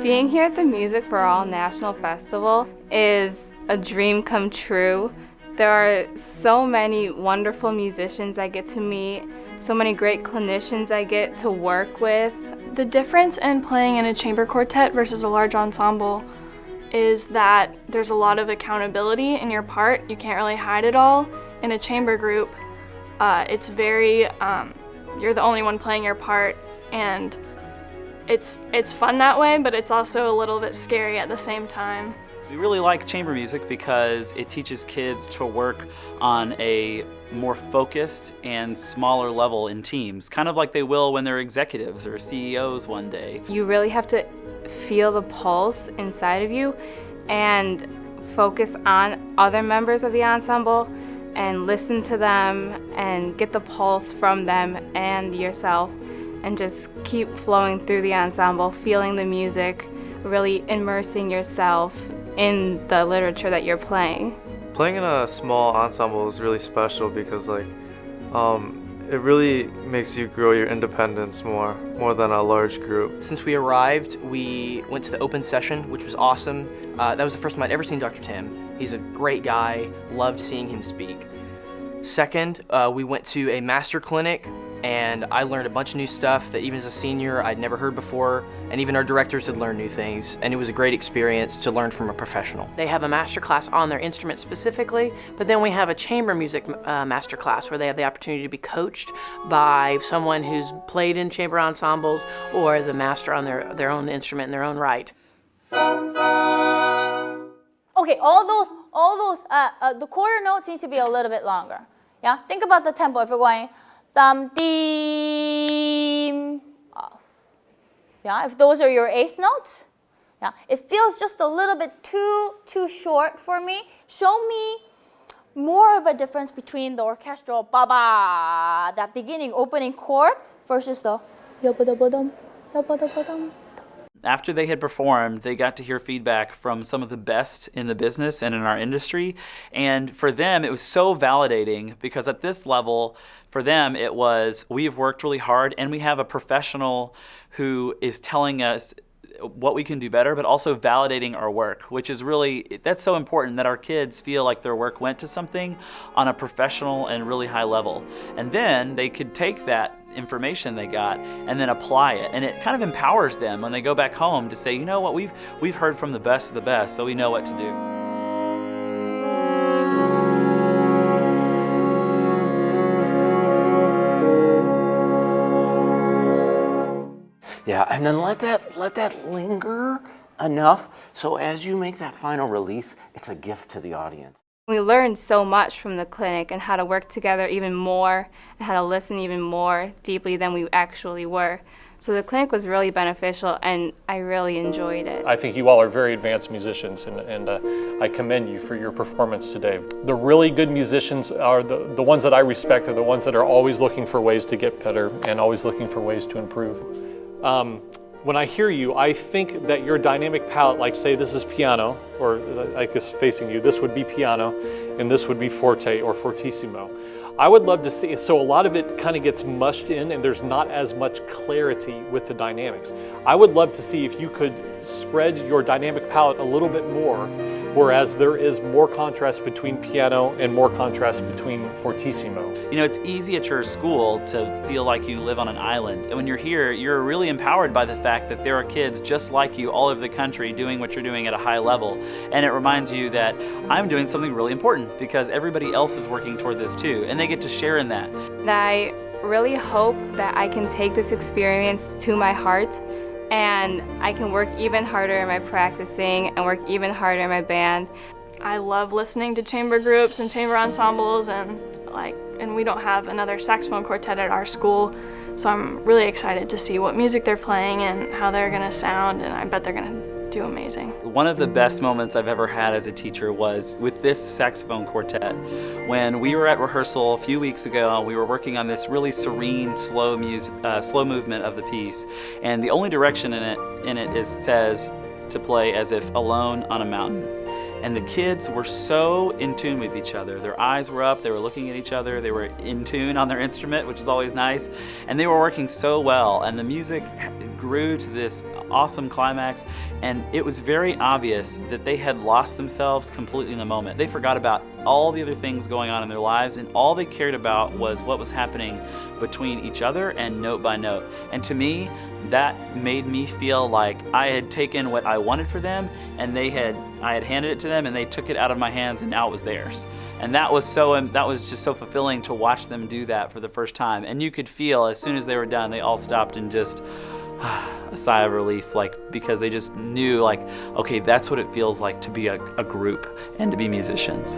Being here at the Music for All National Festival is a dream come true. There are so many wonderful musicians I get to meet, so many great clinicians I get to work with. The difference in playing in a chamber quartet versus a large ensemble is that there's a lot of accountability in your part. You can't really hide it all. In a chamber group, it's very, you're the only one playing your part, and it's fun that way, but it's also a little bit scary at the same time. We really like chamber music because it teaches kids to work on a more focused and smaller level in teams, kind of like they will when they're executives or CEOs one day. You really have to feel the pulse inside of you and focus on other members of the ensemble and listen to them and get the pulse from them and yourself, and just keep flowing through the ensemble, feeling the music, really immersing yourself in the literature that you're playing. Playing in a small ensemble is really special because it really makes you grow your independence more than a large group. Since we arrived, we went to the open session, which was awesome. That was the first time I'd ever seen Dr. Tim. He's a great guy, loved seeing him speak. Second, we went to a master clinic, and I learned a bunch of new stuff that even as a senior I'd never heard before, and even our directors had learned new things, and it was a great experience to learn from a professional. They have a master class on their instrument specifically, but then we have a chamber music master class where they have the opportunity to be coached by someone who's played in chamber ensembles or is a master on their own instrument in their own right. Okay, all those the quarter notes need to be a little bit longer. Yeah, think about the tempo. If you're going thumb, dim, off. Yeah, if those are your eighth notes, yeah, it feels just a little bit too short for me. Show me more of a difference between the orchestral ba-ba, that beginning opening chord, versus the ya-ba-da-ba-dum, ya-ba-da-ba-dum. After they had performed, they got to hear feedback from some of the best in the business and in our industry. And for them, it was so validating because at this level, for them, it was, we've worked really hard and we have a professional who is telling us what we can do better, but also validating our work, which is really, that's so important that our kids feel like their work went to something on a professional and really high level. And then they could take that information they got and then apply it. And it kind of empowers them when they go back home to say, you know what, we've heard from the best of the best, so we know what to do. Yeah, and then let that linger enough so as you make that final release, it's a gift to the audience. We learned so much from the clinic and how to work together even more and how to listen even more deeply than we actually were. So the clinic was really beneficial and I really enjoyed it. I think you all are very advanced musicians and I commend you for your performance today. The really good musicians are the ones that I respect, are the ones that are always looking for ways to get better and always looking for ways to improve. When I hear you, I think that your dynamic palette, like say this is piano, or I guess facing you, this would be piano, and this would be forte or fortissimo. I would love to see, so a lot of it kind of gets mushed in and there's not as much clarity with the dynamics. I would love to see if you could spread your dynamic palette a little bit more, whereas there is more contrast between piano and more contrast between fortissimo. You know, it's easy at your school to feel like you live on an island. And when you're here, you're really empowered by the fact that there are kids just like you all over the country doing what you're doing at a high level. And it reminds you that I'm doing something really important because everybody else is working toward this too, and they get to share in that. And I really hope that I can take this experience to my heart and I can work even harder in my practicing and work even harder in my band. I love listening to chamber groups and chamber ensembles, and we don't have another saxophone quartet at our school, so I'm really excited to see what music they're playing and how they're going to sound, and I bet they're going to do amazing. One of the best moments I've ever had as a teacher was with this saxophone quartet. When we were at rehearsal a few weeks ago, we were working on this really serene, slow movement of the piece, and the only direction in it says to play as if alone on a mountain. And the kids were so in tune with each other. Their eyes were up, they were looking at each other, they were in tune on their instrument, which is always nice. And they were working so well, and the music grew to this awesome climax, and it was very obvious that they had lost themselves completely in the moment. They forgot about all the other things going on in their lives, and all they cared about was what was happening between each other and note by note. And to me, that made me feel like I had taken what I wanted for them, and I had handed it to them, and they took it out of my hands, and now it was theirs. And that was just so fulfilling to watch them do that for the first time. And you could feel as soon as they were done, they all stopped and just a sigh of relief, because they just knew, okay, that's what it feels like to be a group and to be musicians.